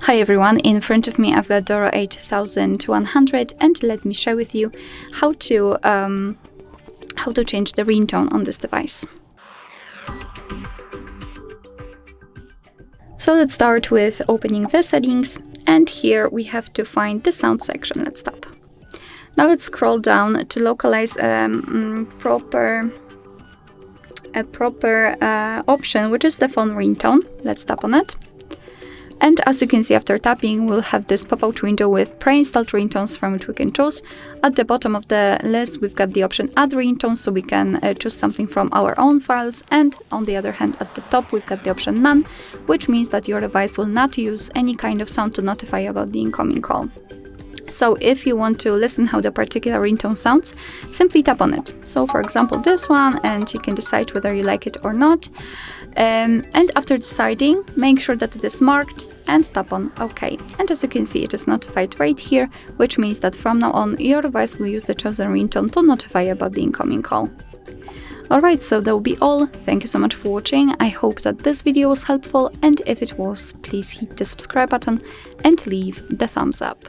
Hi everyone, in front of me I've got DORO 8100 and let me share with you how to change the ringtone on this device. So let's start with opening the settings, and here we have to find the sound section. Let's tap. Now let's scroll down to localize a proper option, which is the phone ringtone. Let's tap on it. And as you can see, after tapping, we'll have this pop-out window with pre-installed ringtones from which we can choose. At the bottom of the list, we've got the option Add Ringtones, so we can choose something from our own files. And on the other hand, at the top, we've got the option None, which means that your device will not use any kind of sound to notify about the incoming call. So if you want to listen how the particular ringtone sounds, simply tap on it. So for example, this one, and you can decide whether you like it or not. And after deciding, make sure that it is marked and tap on OK. And as you can see, it is notified right here, which means that from now on, your device will use the chosen ringtone to notify about the incoming call. Alright, so that will be all. Thank you so much for watching. I hope that this video was helpful, and if it was, please hit the subscribe button and leave the thumbs up.